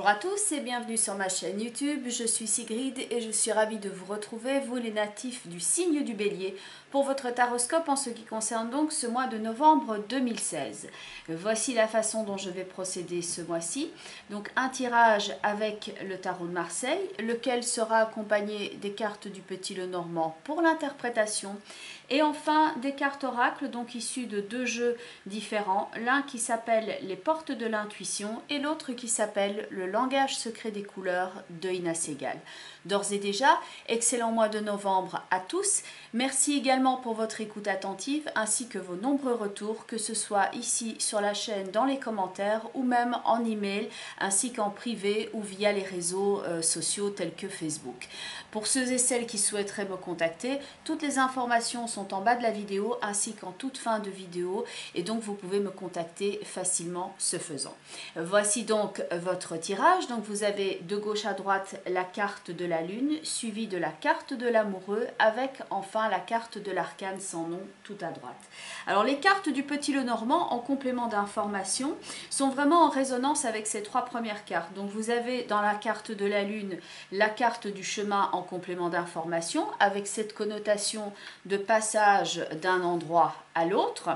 Bonjour à tous et bienvenue sur ma chaîne YouTube, je suis Sigrid et je suis ravie de vous retrouver, vous les natifs du signe du Bélier, pour votre taroscope en ce qui concerne donc ce mois de novembre 2016. Voici la façon dont je vais procéder ce mois-ci. Donc un tirage avec le tarot de Marseille, lequel sera accompagné des cartes du Petit Lenormand pour l'interprétation. Et enfin des cartes oracles, donc issues de deux jeux différents, l'un qui s'appelle les portes de l'intuition et l'autre qui s'appelle le langage secret des couleurs de Ina Segal. D'ores et déjà, excellent mois de novembre à tous. Merci également pour votre écoute attentive ainsi que vos nombreux retours, que ce soit ici sur la chaîne, dans les commentaires ou même en email ainsi qu'en privé ou via les réseaux sociaux tels que Facebook. Pour ceux et celles qui souhaiteraient me contacter, toutes les informations sont en bas de la vidéo ainsi qu'en toute fin de vidéo et donc vous pouvez me contacter facilement ce faisant. Voici donc votre tirage. Donc vous avez de gauche à droite la carte de la lune suivie de la carte de l'amoureux avec enfin la carte de l'arcane sans nom tout à droite. Alors les cartes du Petit Lenormand en complément d'information sont vraiment en résonance avec ces trois premières cartes. Donc vous avez dans la carte de la lune la carte du chemin en complément d'information avec cette connotation de passage d'un endroit à l'autre.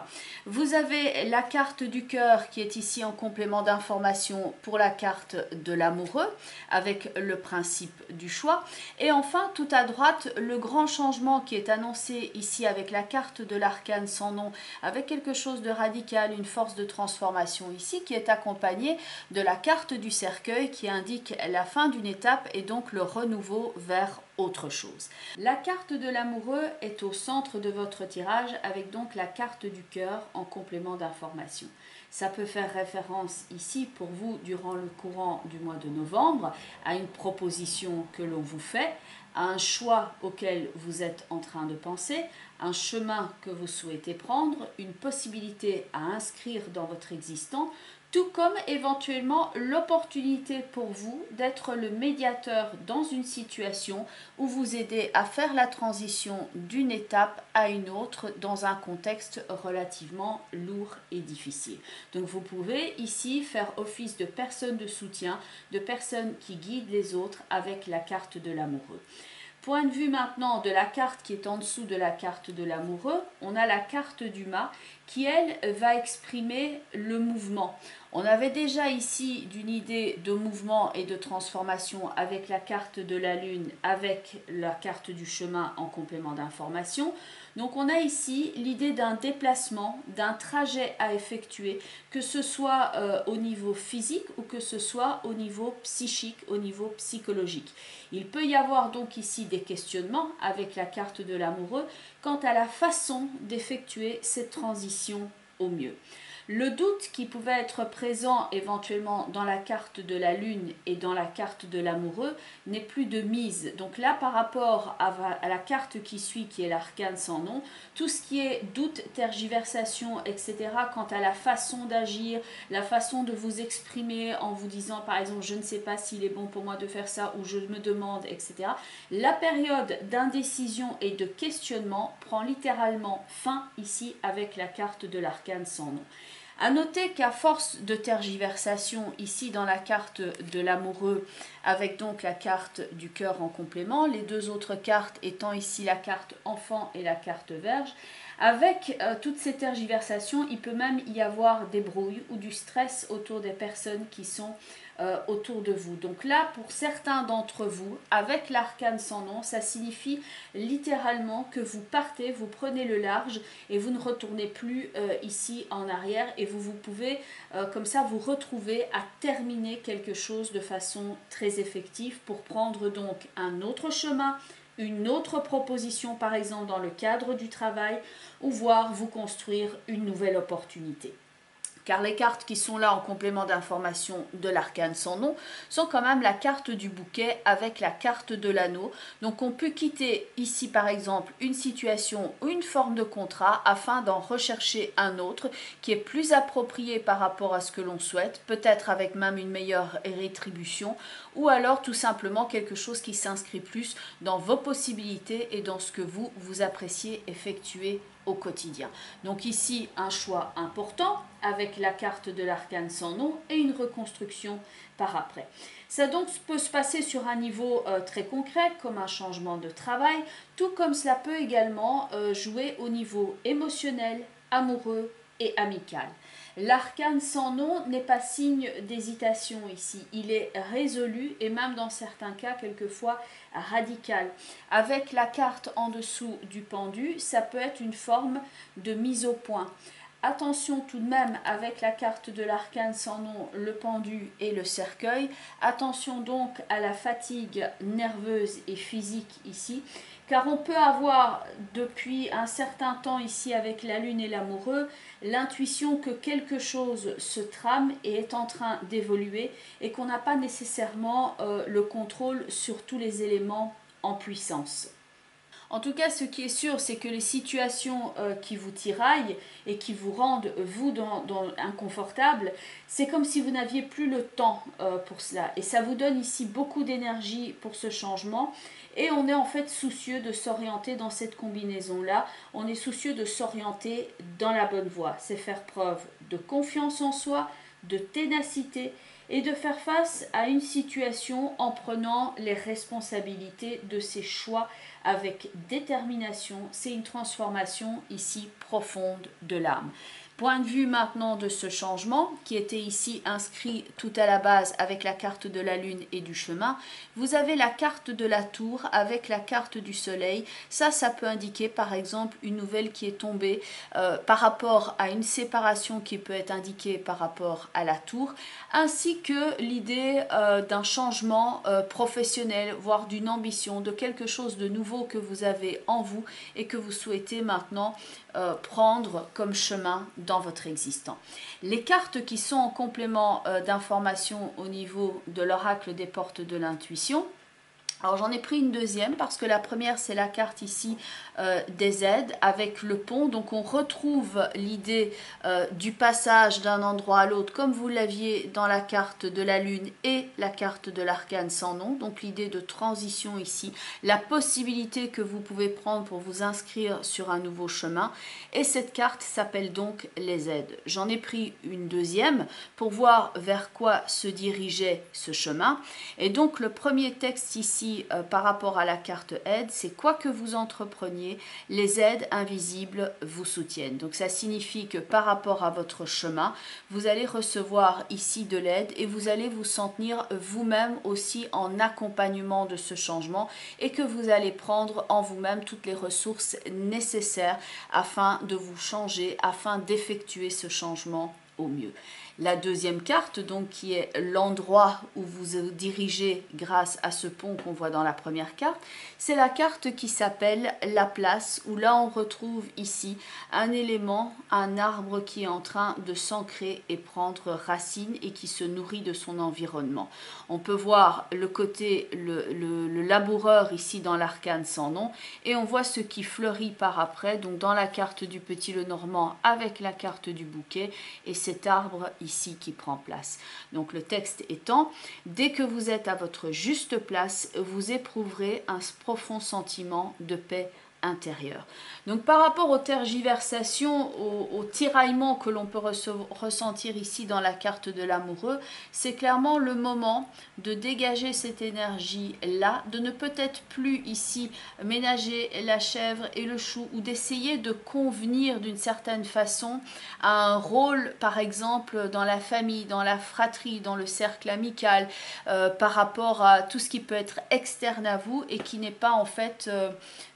Vous avez la carte du cœur qui est ici en complément d'information pour la carte de l'amoureux avec le principe du choix. Et enfin tout à droite le grand changement qui est annoncé ici avec la carte de l'arcane sans nom, avec quelque chose de radical, une force de transformation ici qui est accompagnée de la carte du cercueil qui indique la fin d'une étape et donc le renouveau vers autre chose. La carte de l'amoureux est au centre de votre tirage avec donc la carte du cœur en complément d'information. Ça peut faire référence ici pour vous durant le courant du mois de novembre à une proposition que l'on vous fait, à un choix auquel vous êtes en train de penser, un chemin que vous souhaitez prendre, une possibilité à inscrire dans votre existence, tout comme éventuellement l'opportunité pour vous d'être le médiateur dans une situation où vous aidez à faire la transition d'une étape à une autre dans un contexte relativement lourd et difficile. Donc vous pouvez ici faire office de personne de soutien, de personne qui guide les autres avec la carte de l'amoureux. Point de vue maintenant de la carte qui est en dessous de la carte de l'amoureux, on a la carte du mât qui, elle, va exprimer le mouvement. On avait déjà ici d'une idée de mouvement et de transformation avec la carte de la lune, avec la carte du chemin en complément d'information. Donc on a ici l'idée d'un déplacement, d'un trajet à effectuer, que ce soit au niveau physique ou que ce soit au niveau psychique, au niveau psychologique. Il peut y avoir donc ici des questionnements avec la carte de l'amoureux quant à la façon d'effectuer cette transition au mieux. Le doute qui pouvait être présent éventuellement dans la carte de la lune et dans la carte de l'amoureux n'est plus de mise. Donc là, par rapport à la carte qui suit, qui est l'arcane sans nom, tout ce qui est doute, tergiversation, etc., quant à la façon d'agir, la façon de vous exprimer en vous disant, par exemple, je ne sais pas s'il est bon pour moi de faire ça ou je me demande, etc., la période d'indécision et de questionnement prend littéralement fin ici avec la carte de l'arcane sans nom. À noter qu'à force de tergiversation ici dans la carte de l'amoureux avec donc la carte du cœur en complément, les deux autres cartes étant ici la carte enfant et la carte vierge, avec toutes ces tergiversations, il peut même y avoir des brouilles ou du stress autour des personnes qui sont autour de vous. Donc là, pour certains d'entre vous, avec l'arcane sans nom, ça signifie littéralement que vous partez, vous prenez le large et vous ne retournez plus ici en arrière et vous pouvez comme ça vous retrouver à terminer quelque chose de façon très effective pour prendre donc un autre chemin, une autre proposition par exemple dans le cadre du travail ou voir vous construire une nouvelle opportunité. Car les cartes qui sont là en complément d'information de l'arcane sans nom sont quand même la carte du bouquet avec la carte de l'anneau. Donc on peut quitter ici par exemple une situation ou une forme de contrat afin d'en rechercher un autre qui est plus approprié par rapport à ce que l'on souhaite, peut-être avec même une meilleure rétribution ou alors tout simplement quelque chose qui s'inscrit plus dans vos possibilités et dans ce que vous appréciez effectuer au quotidien. Donc ici un choix important avec avec la carte de l'arcane sans nom et une reconstruction par après. Ça donc peut se passer sur un niveau très concret comme un changement de travail, tout comme cela peut également jouer au niveau émotionnel, amoureux et amical. L'arcane sans nom n'est pas signe d'hésitation ici, il est résolu et même dans certains cas quelquefois radical. Avec la carte en dessous du pendu, ça peut être une forme de mise au point. Attention tout de même avec la carte de l'arcane sans nom, le pendu et le cercueil. Attention donc à la fatigue nerveuse et physique ici, car on peut avoir depuis un certain temps ici avec la lune et l'amoureux l'intuition que quelque chose se trame et est en train d'évoluer et qu'on n'a pas nécessairement le contrôle sur tous les éléments en puissance. En tout cas, ce qui est sûr, c'est que les situations qui vous tiraillent et qui vous rendent, vous, inconfortable, c'est comme si vous n'aviez plus le temps pour cela. Et ça vous donne ici beaucoup d'énergie pour ce changement. Et on est en fait soucieux de s'orienter dans cette combinaison-là. On est soucieux de s'orienter dans la bonne voie. C'est faire preuve de confiance en soi, de ténacité et de faire face à une situation en prenant les responsabilités de ses choix avec détermination. C'est une transformation ici profonde de l'âme. Point de vue maintenant de ce changement qui était ici inscrit tout à la base avec la carte de la lune et du chemin. Vous avez la carte de la tour avec la carte du soleil. Ça peut indiquer par exemple une nouvelle qui est tombée par rapport à une séparation qui peut être indiquée par rapport à la tour, ainsi que l'idée d'un changement professionnel, voire d'une ambition, de quelque chose de nouveau que vous avez en vous et que vous souhaitez maintenant prendre comme chemin dans votre existant. Les cartes qui sont en complément d'information au niveau de l'oracle des portes de l'intuition. Alors j'en ai pris une deuxième parce que la première c'est la carte ici des aides avec le pont. Donc on retrouve l'idée du passage d'un endroit à l'autre comme vous l'aviez dans la carte de la lune et la carte de l'arcane sans nom. Donc l'idée de transition ici, la possibilité que vous pouvez prendre pour vous inscrire sur un nouveau chemin. Et cette carte s'appelle donc les aides. J'en ai pris une deuxième pour voir vers quoi se dirigeait ce chemin. Et donc le premier texte ici par rapport à la carte aide, c'est quoi que vous entrepreniez, les aides invisibles vous soutiennent. Donc ça signifie que par rapport à votre chemin, vous allez recevoir ici de l'aide et vous allez vous sentir vous-même aussi en accompagnement de ce changement et que vous allez prendre en vous-même toutes les ressources nécessaires afin de vous changer, afin d'effectuer ce changement au mieux. La deuxième carte, donc, qui est l'endroit où vous vous dirigez grâce à ce pont qu'on voit dans la première carte, c'est la carte qui s'appelle la place, où là on retrouve ici un élément, un arbre qui est en train de s'ancrer et prendre racine et qui se nourrit de son environnement. On peut voir le côté, le laboureur ici dans l'arcane sans nom, et on voit ce qui fleurit par après, donc dans la carte du petit Lenormand avec la carte du bouquet, et cet arbre ici qui prend place. Donc le texte étant, dès que vous êtes à votre juste place, vous éprouverez un profond sentiment de paix intérieure. Donc par rapport aux tergiversations, aux tiraillements que l'on peut ressentir ici dans la carte de l'amoureux, c'est clairement le moment de dégager cette énergie-là, de ne peut-être plus ici ménager la chèvre et le chou ou d'essayer de convenir d'une certaine façon à un rôle, par exemple, dans la famille, dans la fratrie, dans le cercle amical, par rapport à tout ce qui peut être externe à vous et qui n'est pas en fait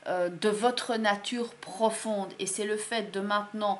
de votre nature profonde. Et c'est le fait de maintenant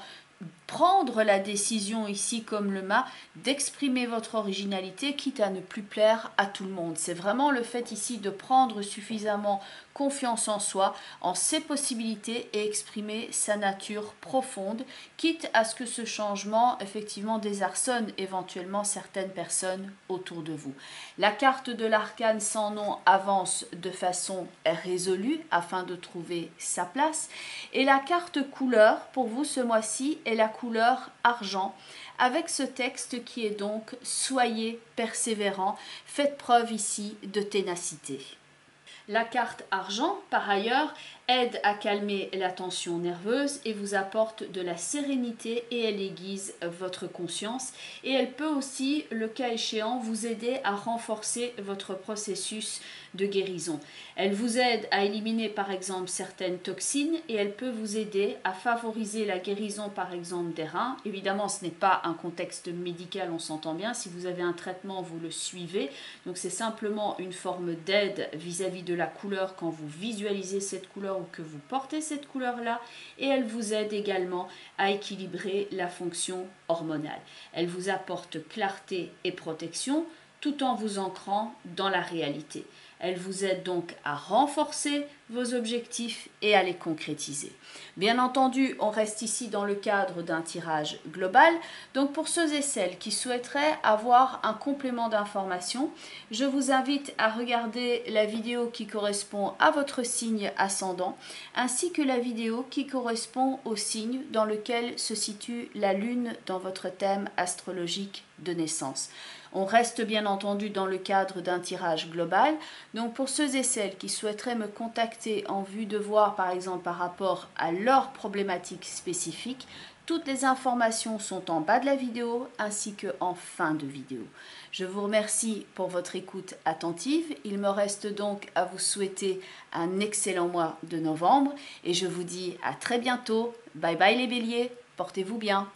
prendre la décision ici comme le mât d'exprimer votre originalité quitte à ne plus plaire à tout le monde. C'est vraiment le fait ici de prendre suffisamment confiance en soi, en ses possibilités et exprimer sa nature profonde, quitte à ce que ce changement effectivement désarçonne éventuellement certaines personnes autour de vous. La carte de l'arcane sans nom avance de façon résolue afin de trouver sa place et la carte couleur pour vous ce mois-ci est la couleur argent avec ce texte qui est donc « Soyez persévérants, faites preuve ici de ténacité ». La carte argent, par ailleurs, aide à calmer la tension nerveuse et vous apporte de la sérénité et elle aiguise votre conscience. Et elle peut aussi, le cas échéant, vous aider à renforcer votre processus de guérison. Elle vous aide à éliminer par exemple certaines toxines et elle peut vous aider à favoriser la guérison par exemple des reins. Évidemment, ce n'est pas un contexte médical, on s'entend bien. Si vous avez un traitement, vous le suivez. Donc c'est simplement une forme d'aide vis-à-vis de la couleur quand vous visualisez cette couleur ou que vous portez cette couleur-là. Et elle vous aide également à équilibrer la fonction hormonale. Elle vous apporte clarté et protection tout en vous ancrant dans la réalité. Elle vous aide donc à renforcer vos objectifs et à les concrétiser. Bien entendu, on reste ici dans le cadre d'un tirage global. Donc pour ceux et celles qui souhaiteraient avoir un complément d'information, je vous invite à regarder la vidéo qui correspond à votre signe ascendant, ainsi que la vidéo qui correspond au signe dans lequel se situe la lune dans votre thème astrologique de naissance. On reste bien entendu dans le cadre d'un tirage global. Donc pour ceux et celles qui souhaiteraient me contacter en vue de voir par exemple par rapport à leur problématique spécifique, toutes les informations sont en bas de la vidéo ainsi qu'en fin de vidéo. Je vous remercie pour votre écoute attentive. Il me reste donc à vous souhaiter un excellent mois de novembre et je vous dis à très bientôt. Bye bye les béliers, portez-vous bien.